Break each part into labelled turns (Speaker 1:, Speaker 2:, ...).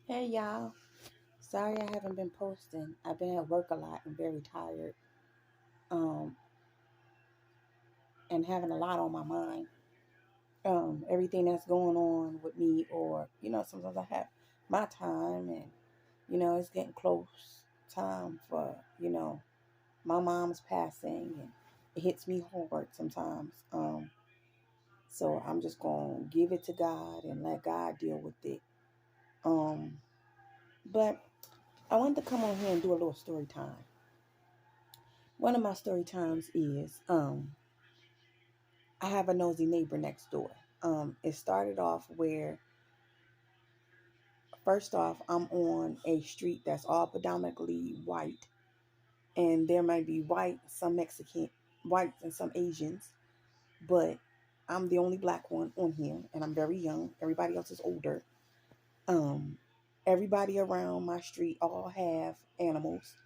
Speaker 1: Hey y'all. Sorry I haven't been posting. I've been at work a lot and very tired. Um and having a lot on my mind. Everything that's going on with me or sometimes I have my time and it's getting close time for, my mom's passing and it hits me hard sometimes. So I'm just gonna give it to God and let God deal with it. Um but I wanted to come on here and do a little story time. One of my story times is I have a nosy neighbor next door. It started off where first off I'm on a street that's all predominantly white, and there might be white, some Mexican, whites, and some Asians, but I'm the only black one on here, and I'm very young. Everybody else is older. Um, Everybody around my street all have animals,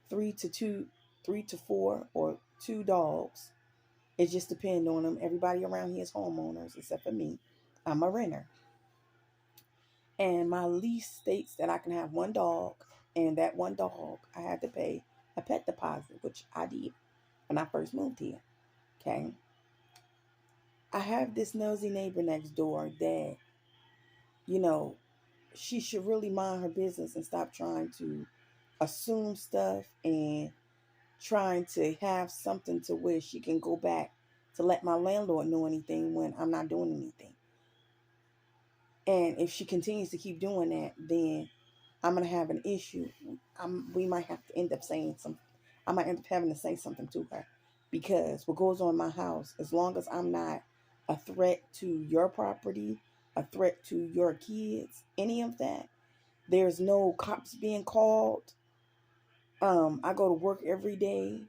Speaker 1: three to two, 3 to 4, or 2 dogs. It just depends on them. Everybody around here is homeowners except for me. I'm a renter. And my lease states that I can have one dog, and that one dog I had to pay a pet deposit, which I did when I first moved here. Okay. I have this nosy neighbor next door that, you know, she should really mind her business and stop trying to assume stuff and trying to have something to where she can go back to let my landlord know anything when I'm not doing anything. And if she continues to keep doing that, then I'm gonna have an issue. We might have to end up saying some. I might end up having to say something to her because what goes on in my house, as long as I'm not a threat to your property, a threat to your kids, any of that, there's no cops being called. I go to work every day.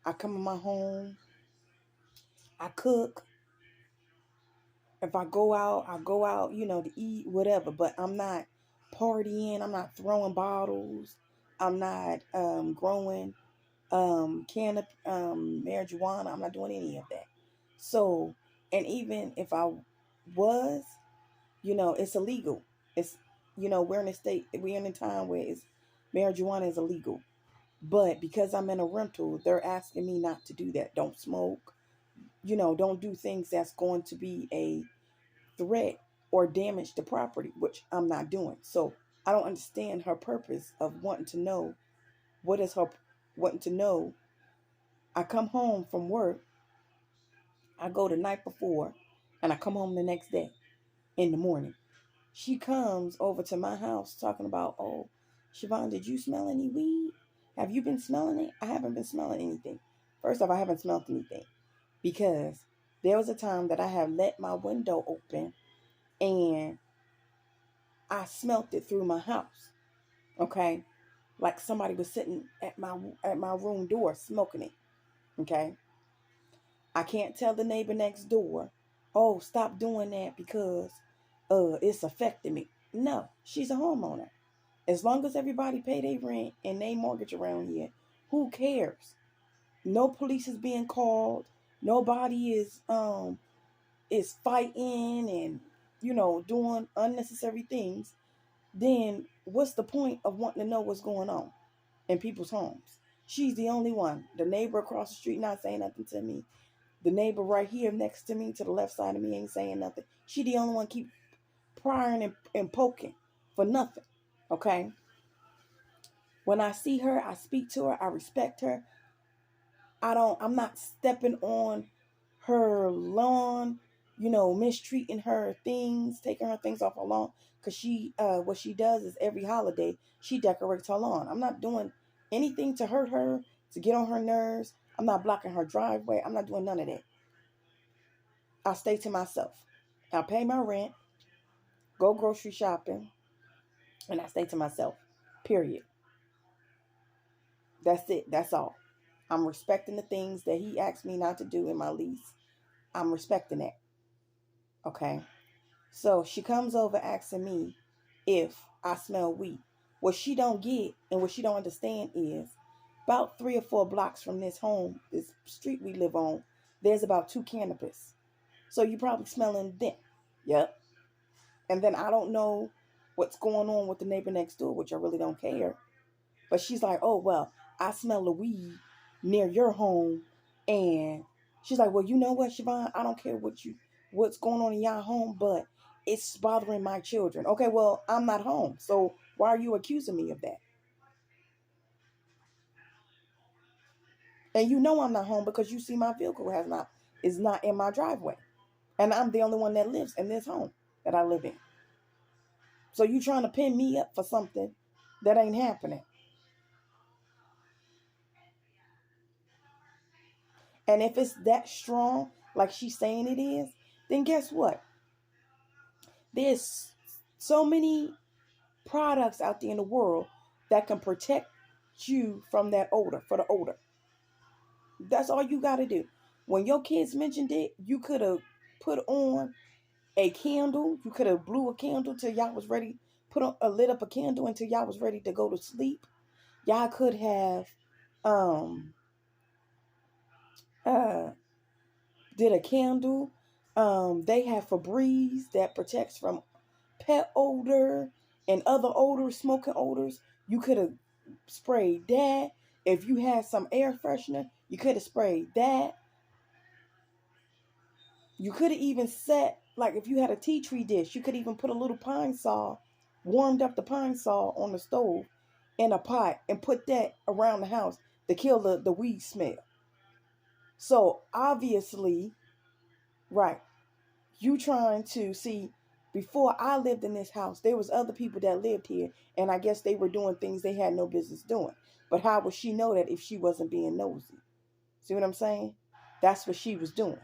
Speaker 1: I come in my home. I cook. If I go out, I go out, to eat, whatever. But I'm not partying. I'm not throwing bottles. I'm not growing marijuana. I'm not doing any of that. So, and even if I was, it's illegal. It's, we're in a state, we're in a time where marijuana is illegal. But because I'm in a rental, they're asking me not to do that. Don't smoke. Don't do things that's going to be a threat or damage to property, which I'm not doing. So I don't understand her purpose of wanting to know what is her wanting to know. I come home from work, I go the night before, and I come home the next day in the morning. She comes over to my house talking about, oh, Siobhan, did you smell any weed? Have you been smelling it? I haven't been smelling anything. First off, I haven't smelled anything because there was a time that I have let my window open and I smelt it through my house. Okay, like somebody was sitting at my room door smoking it. Okay, I can't tell the neighbor next door, oh, stop doing that because it's affecting me. No, she's a homeowner. As long as everybody pay their rent and they mortgage around here, who cares? No police is being called. Nobody is fighting and doing unnecessary things. Then what's the point of wanting to know what's going on in people's homes? She's the only one. The neighbor across the street not saying nothing to me. The neighbor right here next to me, to the left side of me, ain't saying nothing. She the only one keep prying and poking for nothing. Okay? When I see her, I speak to her, I respect her. I'm not stepping on her lawn, mistreating her things, taking her things off her lawn. Cause what she does is every holiday, she decorates her lawn. I'm not doing anything to hurt her, to get on her nerves. I'm not blocking her driveway. I'm not doing none of that. I stay to myself. I pay my rent, go grocery shopping, and I stay to myself. Period. That's it. That's all. I'm respecting the things that he asked me not to do in my lease. I'm respecting that. Okay. So she comes over asking me if I smell weed. What she don't get and what she don't understand is about 3 or 4 blocks from this street we live on, there's about 2 cannabis. So you probably smelling them. Yep. And then I don't know. what's going on with the neighbor next door, which I really don't care. But she's like, oh, well, I smell the weed near your home. And she's like, well, you know what, Siobhan? I don't care what's going on in your home, but it's bothering my children. Okay, well, I'm not home. So why are you accusing me of that? And you know I'm not home because you see my vehicle is not in my driveway. And I'm the only one that lives in this home that I live in. So you trying to pin me up for something that ain't happening. And if it's that strong, like she's saying it is, then guess what? There's so many products out there in the world that can protect you from that odor, for the odor. That's all you got to do. When your kids mentioned it, you could have put on a candle. You could have blew a candle till y'all was ready. Lit up a candle until y'all was ready to go to sleep. Y'all could have uh did a candle. They have Febreze that protects from pet odor and other odors, smoking odors. You could have sprayed that. If you had some air freshener, you could have sprayed that. You could have even set, like if you had a tea tree dish, you could even put a little pine saw, warmed up the pine saw on the stove in a pot and put that around the house to kill the weed smell. So obviously, right, you trying to see, before I lived in this house, there was other people that lived here, and I guess they were doing things they had no business doing. But how would she know that if she wasn't being nosy? See what I'm saying? That's what she was doing.